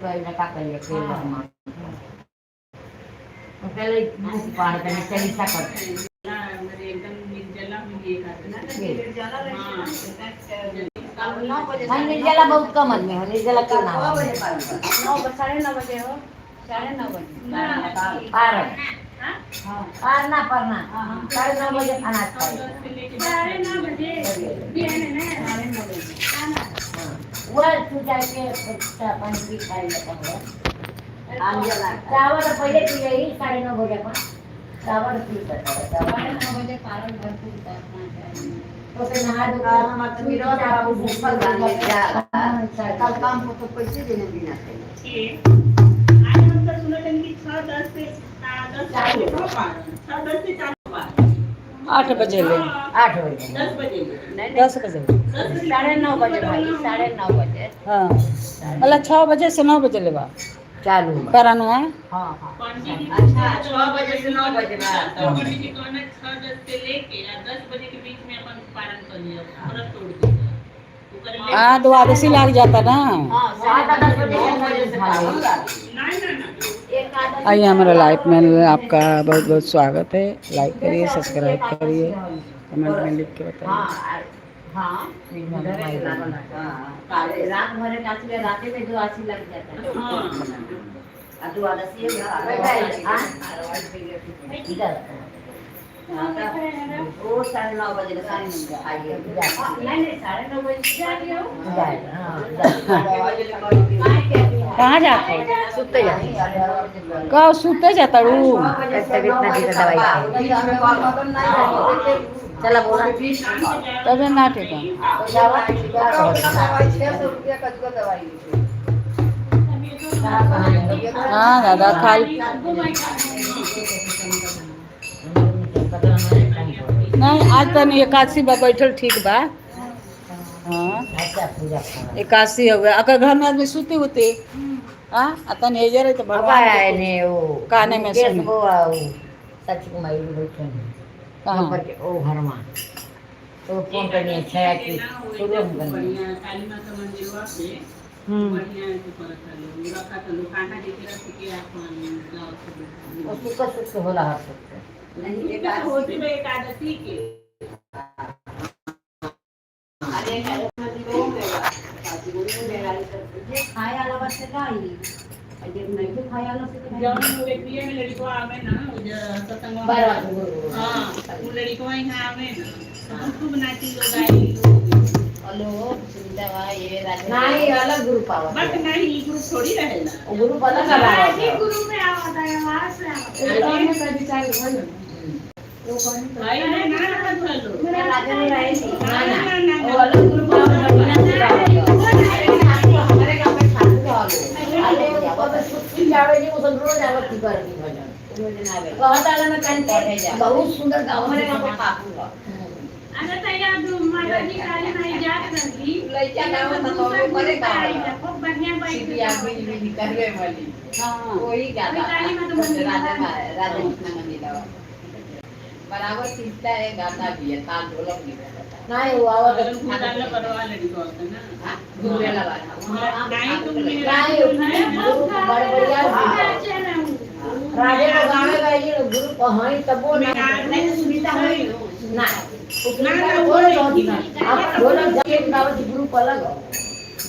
निर्जला बहुत कम आदमी हो, निर्जला क्यों ना हो? 9 साढ़े 9 बजे हो, 9:30 पारना 9:30 अनाज खाए 9:30 वो तू जाके पानी पी खाई लेता है चावल पहले पी गई 9:30 बजे पर चावल पी सकता है 9:30 बजे पारण भरपूर करना चाहिए तो फिर नहा धो मत मिलो बाबू ऊपर गाने जा कल काम को तो पैसे देने देना चाहिए आज हम तो सुनो कि 6:10 से 8 बजे ले 8 बजे 10 बजे नहीं 10 बजे 9:30 बजे भाई 9:30 बजे हाँ मतलब 6 बजे से 9 बजे लेवा चालू कराना है। हाँ अच्छा 6 बजे से 9 बजे बाद तो पंडित जी को ना 6:10 से लेके 10 बजे के बीच में अपन पारण कर लिया व्रत तोड़ दिया हाँ द्वादशी लग जाता ना। हाँ 7-10 बजे से आइए हमारा लाइफ में आपका बहुत बहुत स्वागत है। लाइक करिए, सब्सक्राइब करिए, कमेंट में लिख के बताइए। हाँ रात भर रात में 2 आसी लग जाता है द्वादशी वो 9:30 बजे आइए नहीं 9:30 बजे कहाँ जाते सुते जाते कहाँ सुते जाता रू चला बोला तबे ना ठीक है। हाँ दादा खाली नहीं आज तनी एकादशी बा बैठल ठीक बा। हाँ एकादशी हो गया अगर घर में आदमी सुती होती हाँ तनी एजर है तो भगवान ने वो काने में सुन वो सच को माई बैठे कहाँ ओ घर में तो फोन करनी है छया की शुरू में बढ़िया काली माता मंदिर पे बढ़िया से परत लो रखा तो खाना देके रख के अपन गांव से उसको सुख होला हर सुख नहीं होती है एकादशी के अरे खाए वाला बस से गाई अजय नहीं तो खाए वाला से जब व्यक्ति में लड़को आवे ना सत्संग हां वो लड़को यहां आवे ना खूब नाची लोग आई हेलो सुविधा ये नहीं अलग ग्रुप आवा बट नहीं ये ग्रुप थोड़ी रहेला वो ग्रुप अलग आवा ये ग्रुप में आवता है वहां से आवता है का विचार हो वो कौन भाई ना ना लो मेरा राजा में रहे ना ना वो अलग ग्रुप आवा बढ़िया से हमारे गांव में ठाकुर अरे वो तो सुखी जावे जी वो रोज आवती करती भजन मुझे ना आवे बहुत आला में कान पढ़े जा बहुत सुंदर गांव हमारे गांव में ठाकुर अरे तैयार दो महाराज जी काली नहीं जात रही लइका गांव में तो करे का खूब बढ़िया बाई बिया बिजली करवे वाली हाँ वही गाता काली माता मंदिर राजा कृष्ण मंदिर आवा बराबर सीखता है गाता भी है ताल ढोलक भी बजाता नहीं वो आवा तो खाना करवा ले को ना गुरुया लगा नहीं तुम मेरे बड़े बढ़िया राजे को गावे गई गुरु कहानी तब वो नहीं सुनीता है ना उतना बोल रही आप ढोलक जब गावे गुरु अलग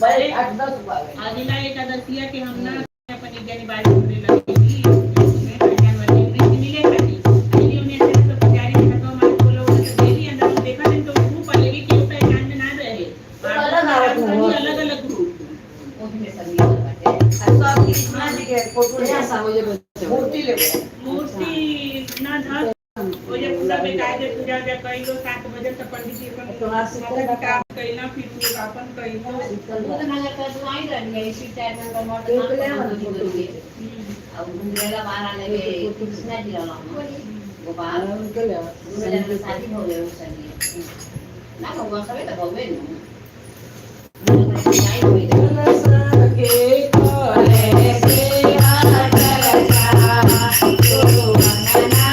बड़े 8-10 आदिला एकादशिया के हम ना अपनी ज्ञानी बारी होने लगेगी उसमें भजन वाली मिले खाली इसलिए उन्हें ऐसे तो पुजारी ने तो हमारे को लोग तो डेली अंदर देखा दिन तो ग्रुप अलग के ऊपर कान में ना रहे अलग अलग ग्रुप उसमें संगीत बाटे सब कृष्ण जी के फोटो ले सामने मूर्ति ले मूर्ति ना था वो जब पूरा बेकायदे पूजा जब कई लोग 7 बजे तक पंडित जी अपन माता का कइला फिर लोग अपन कइला तो नजर कर दुआई रहनी है इसी टाइम में टमाटर ले अब गुंगरेला बाहर लेके कृष्ण जी वाला गोपाल उनके ले शादी हो गई उस समय ना भगवान सब तो भगवे न नहीं हुई के कोले से हाथ लगा तो मनना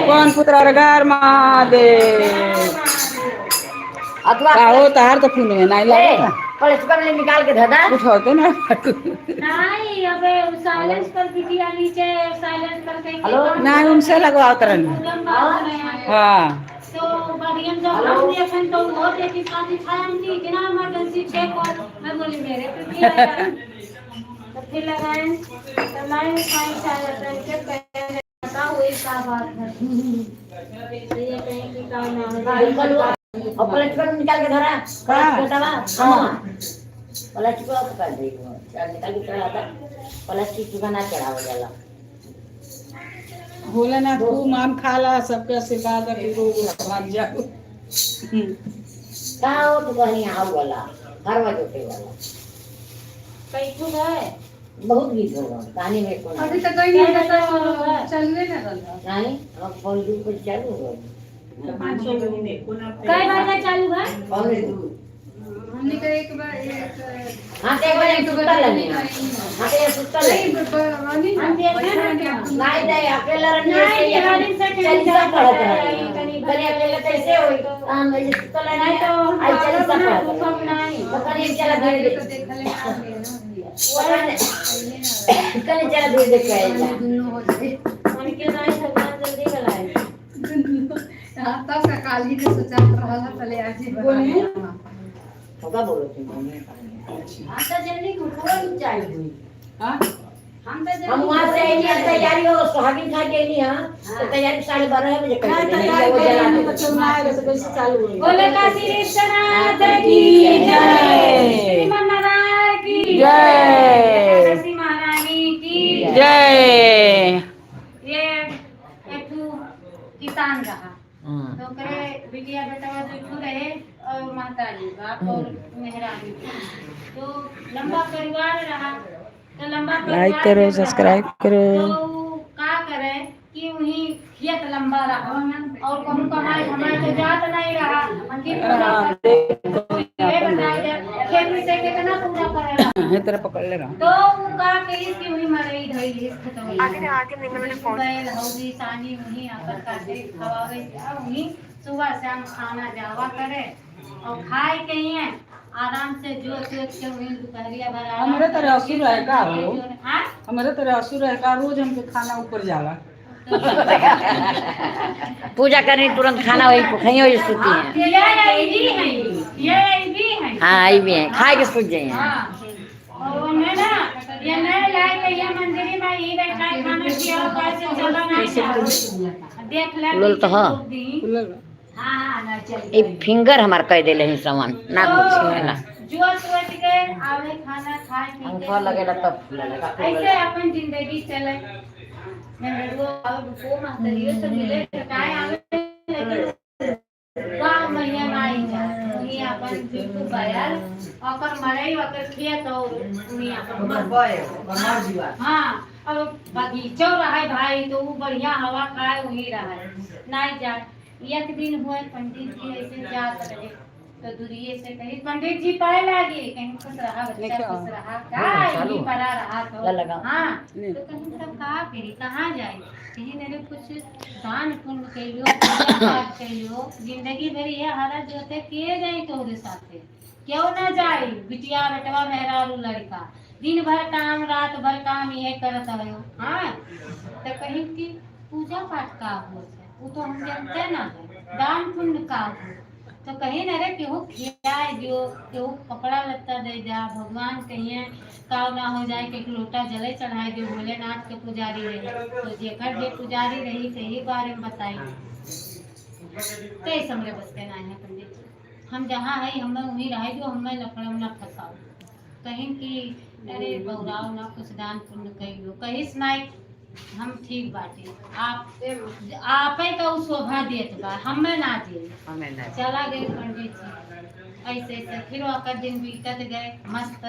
कौन पुत्र घर महादेव अथवा का हो तार तो फोन में नहीं लगा कलेक्ट करने निकाल के धदा उठाते ना नहीं अबे साइलेंस कर दीजिए नीचे साइलेंस करके हेलो ना उनसे लगवाओ तरन हाँ तो बढ़िया जब हम देखन तो वो देखी साथी खान की इतना इमरजेंसी चेक और मैं बोली मेरे पे भी आया तो फिर लगाए तो मैं खाई चाहे तो के बताओ इसका बात है ये कहीं की काम ना और कलेक्ट कर निकाल के धरा कलेक्ट करवा हां कलेक्ट को कर दे चल निकाल के चढ़ा था कलेक्ट की बना चढ़ाव जाला बोले ना तू मान खाला सबके आशीर्वाद है रोग भाग जाओ का हो तो कहीं आओ वाला घरवा जोटे वाला कई तो है बहुत गीत होगा कहानी में कौन अभी तक कहीं नहीं पता चलने ना नहीं अब फोन दूर पर चालू हो कई बार का चालू है फोन दूर हमने का एक बार हां ते एक सुत्ता लगे हां ते सुत्ता लगे हम देखते हैं क्या नहीं दे अकेला रहने से चलिसा पड़त रही कनी अकेला कैसे होई हम ये सुत्ता लगे नहीं तो आई चलिसा पड़त सब नहीं तो कनी चला धीरे तो देख ले कनी चला धीरे देख के आइला मन के नहीं भगवान जल्दी बुलाए तब का काली ने सोचा रहा पहले आज ही बोलिए होगा बोलो तुम हम तो जल्दी कुछ चाहिए हां हम वहां से आएंगे तैयारी हो सुहागिन खा के नहीं हां तो तैयारी 12:30 बजे कर वो जला दे बोले काशी विश्वनाथ की जय श्री नारायण की जय काशी इंसान रहा तो करे बिटिया बेटा जो रहे और माता जी बाप और मेहरानी तो लंबा परिवार रहा तो लंबा लाइक करो सब्सक्राइब करो। तो का करे कि वही खेत लंबा रहा और कहूँ कमाई हमारे तो जात नहीं रहा कि खेत से कितना पूरा करेगा ये तरह पकड़ ले रहा हूँ। तो वो का कही कि वही मरई धई खतम बैल हौदी सानी वही आकर काटे खवावे वही सुबह शाम खाना जावा करे और खाए कहीं है आराम से जो के वही दोपहरिया भर हमारे तरह असुर है का हो हाँ हमारे तरह असुर है का रोज हमके खाना ऊपर जाला पूजा करनी तुरंत खाना वही खइयो ही सूती है। ये भी है हाँ ये भी है खाए के सूझ जाए। हाँ और उन्हें ना ये नए लाए के ये मंदिर में ये बैठा खाना किया कैसे चला नहीं देख ले लोल तो हाँ हाँ ना चल ये फिंगर हमार कह देले ही सामान ना कुछ है ना जो सोच के आवे खाना खाए पी अंगूठा लगेला तब फूलेला ऐसे अपन जिंदगी चले मैं वो को महतरियो से मिले काय आवे गांव में ये नहीं जा वही अपन बिल्कुल बयाल ओकर मरई ओकर खेत और वही अपन बनार जीवा हां अब बगीचा रहा भाई तो वो बढ़िया हवा खाए वही रहा नहीं जा एक दिन हुए पंडित जी ऐसे जात रहे तो दूरिये से कही पंडित जी पाए लागे कहीं खुश रहा बच्चा खुश रहा का ही पड़ा रहा तो हाँ तो कहीं सब कहा फिर कहाँ जाए कहीं मेरे कुछ दान पुण्य के लियो पूजा पाठ के लियो जिंदगी भर ये हरा जोते किए जाए तो उनके साथ क्यों ना जाए बिटिया बेटवा मेहरारू लड़का दिन भर काम रात भर काम ये करता है हाँ तो कहीं की पूजा पाठ का हो वो तो हम जानते ना दान पुण्य का हो तो कहीं ना रे केहू खिलाए दियो केहू कपड़ा लत्ता दे जा भगवान कहिए काव ना हो जाए कि लोटा जले चढ़ाए दियो भोलेनाथ के पुजारी रहे तो जेकर जे पुजारी रही कही बारे में बताई कैसे हमरे बस के नहीं है पंडित जी हम जहाँ है हमें वहीं रहे जो हमें लकड़ में न फंसाओ कहीं कि अरे बहुराव ना कुछ दान पुण्य कहियो कहीं सुनाई हम ठीक बाटे आप का शोभा देत बा हमें ना दे चला गए पंडित जी ऐसे ऐसे फिर ओकर दिन बीतत गए मस्त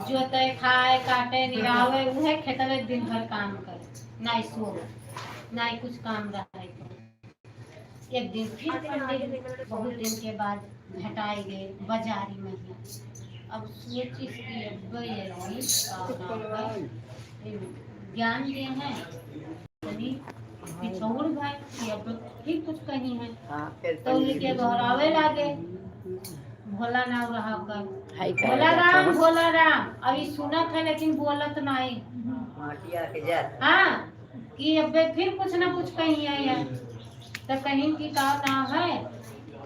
जोते खाए काटे निरावे उहे खेतवे दिन भर काम करे नहीं सो नहीं कुछ काम रहे एक दिन फिर पंडित बहुत दिन के बाद हटाए गए बाजारी महिला अब सोची कि ज्ञान दिए हैं पिछौड़ भाई अब ठीक कुछ कहीं है तो उनके दोहरावे लागे भोला नाम रहा कर भोला राम अभी सुनत है लेकिन बोलत नहीं हाँ कि अब फिर कुछ ना कुछ कहीं है तो कहीं की का नाम है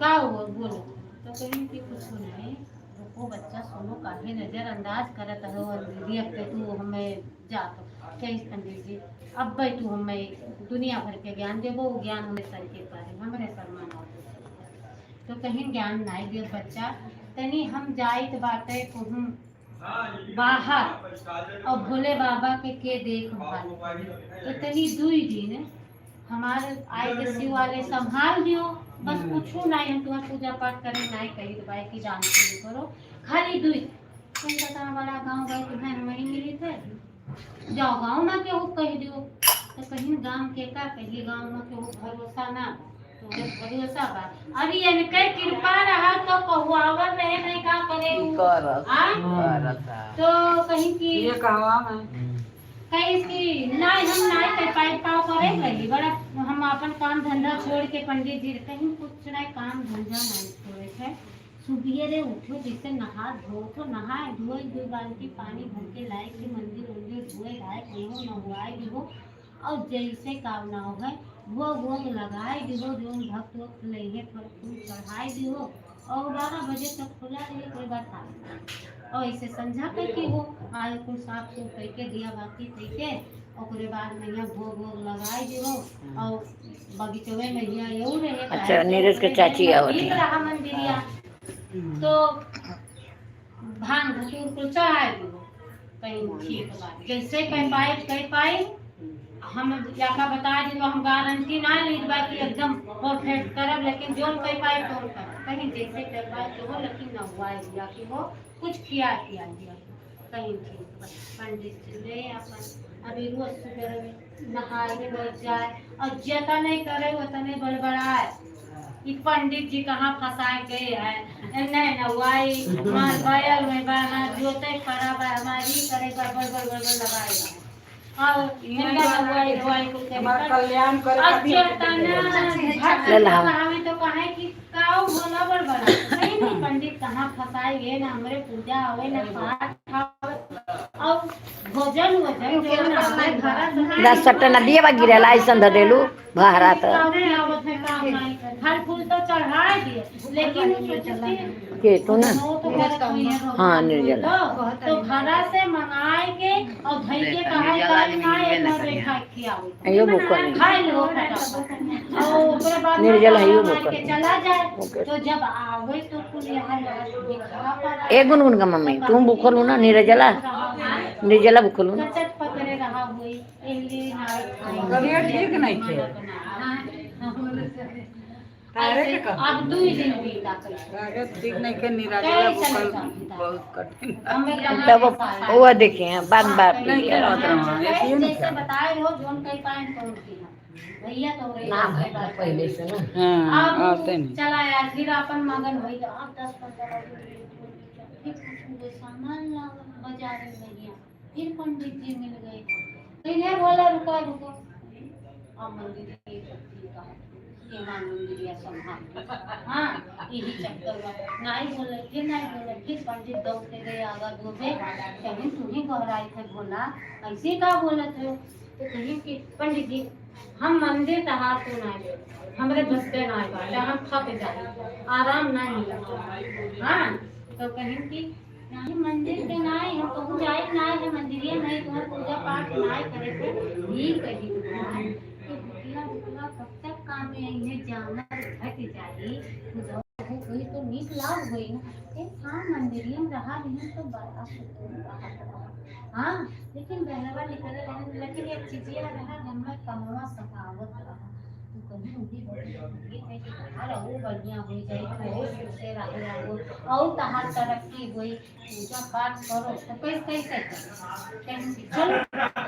का हुआ बोलो तो कहीं की कुछ नहीं वो बच्चा सुनो काफी नजरअंदाज करत हो और दीदी अब तू हमें जातो कहीं पंडित जी अब भाई तू हमें दुनिया भर के ज्ञान दे वो ज्ञान हमें सर के पारे हमारे सलमान तो कहीं ज्ञान नहीं दे बच्चा तनी हम जाइत बाटे कहूँ बाहर और भोले बाबा के देखभाल तो तनी 2 दिन हमारे आए के शिव वाले संभाल दियो बस पूछो नहीं हम तुम्हारा पूजा पाठ करें नहीं कही तो भाई की जान करो खाली 2 तुम बता वाला गाँव गए तुम्हें हमें मिली थे जाओ गाँव में केहू कह दियो तो कहीं गाँव के का कहिए गाँव में केहू भरोसा ना तो भरोसा बा अरे इनके कृपा रहा तो कहुआवर रहे नहीं का करे तो कहीं की ये कहवा में कहीं की नहीं हम नहीं कर पाए पाव करे लगी बड़ा हम अपन काम धंधा छोड़ के पंडित जी कहीं कुछ नहीं काम धंधा नहीं छोड़े थे सुबह उठो जैसे नहा धो तो नहाए धोए 2 बाल्टी पानी भर के लाए के मंदिर उंदिर धोए लाए कहीं नहुआए दिहो और जैसे काम ना हो गए वो लगाए दिहो जो भक्त वक्त लइहे पर फूल चढ़ाए दिहो और 12 बजे तक खुला रहे कोई बात नहीं और ऐसे समझा करके वो आए को साफ सूफ करके दिया बाती करके ओकरे बाद मैया भोग लगाए दिहो और बगीचवे मैया यू रहे अच्छा नीरज के चाची आवत रहा मंदिरिया तो भांग धतूर को चढ़ाए दिहो कहीं ठीक बात जैसे कह पाए हम जाका बता दी तो हम गारंटी ना ली बाकी एकदम परफेक्ट करब, लेकिन जो कह पाए तो करब, कहीं जैसे कर पाए तो हो, लेकिन न हुआ दिया कि वो कुछ किया दिया कहीं ठीक पंडित जी ले अपन अभी रोज सुबह नहाए बैठ जाए और जता नहीं करे उतने बड़बड़ाए कि पंडित जी कहाँ फंसाए गए हैं, नहीं नवाई मार बयल में बना जोते खड़ा बा हमारी करे गड़बड़ गड़बड़ लगाएगा और इनका नवाई नवाई को हमारा कल्याण करे अच्छा तना हमें तो कहे कि काऊ भोला बड़बड़ा नहीं पंडित कहाँ फंसाए गए ना हमारे पूजा होवे ना पाठ और भोजन वजन जो ना हमारे घर 10 सट्टा नदिया बा गिरे लाइसन ध देलू बहरा त फल फूल तो चढ़ा दिए लेकिन के तू ना तो हाँ निर्जला तो घरा से मंगाए के और धई के कहा काल ना एक ना बैठा किया अयो बुकल खाए लो और ओकरे बाद निर्जला हइयो के बुकल चला जाए तो जब आवे तो कुल यहाँ दिखा पर ए गुनगुन का मम्मी तुम बुकलू ना निर्जला निर्जला बुकलू ना कचट पकड़े रहा हुई इल्ली ना करिए ठीक नहीं थे तारे के का अब 2 दिन बीता आगे ठीक नहीं के निराजला बुकल बहुत कठिन तब वो देखे बात बात नहीं के रात रहा ये जैसे बताए हो जोन कई पाइन कौन की भैया तो रही नाम है पहले से ना हां अब आते नहीं चला यार फिर अपन मगन भई अब 10-15 फिर कुछ सामान ला बाजार में गया फिर पंडित जी मिल गए इन्हें बोला रुको रुको अब मंदिर की का ईमान मंदिर संभाल हाँ यही चक्कर में नहीं बोले फिर पंडित दौड़ते गए आगा डूबे कहीं तुम्हें घबराई थे बोला ऐसे का बोले थे तो कहीं कि पंडित जी हम मंदिर तहार को नहीं हमरे बसते नहीं बाटे हम थक जाए आराम नहीं मिला हाँ तो कहीं कि नहीं मंदिर के नहीं हम कहूँ जाए नहीं है मंदिर नहीं तुम्हारे पूजा पाठ नहीं करे थे ही कही बुकला कब तक काम में इन्हें जाना घट जाए कोई तो नीक लाभ हुई ना हाँ मंदिर में रहा नहीं तो बड़ा सुकून रहा हाँ लेकिन बहनवा निकल रहे लेकिन एक चीज ये रहा हमें कमवा सखावत रहा तो कहीं उनकी ये कि हर वो बढ़िया हो जाए तो और सुख से रहो और तहार तरक्की हुई पूजा पाठ करो तो कैसे कैसे चलो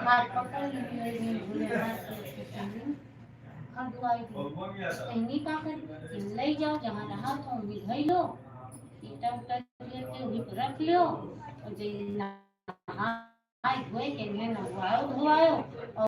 हाथ पकड़ लीजिए भोलेनाथ कहीं का कर ले जाओ जहाँ रहा तो विधई लो ईटा उटा लेके वहीं पर रख लो और जो नहाए धोए के लिए नहवाओ धोवाओ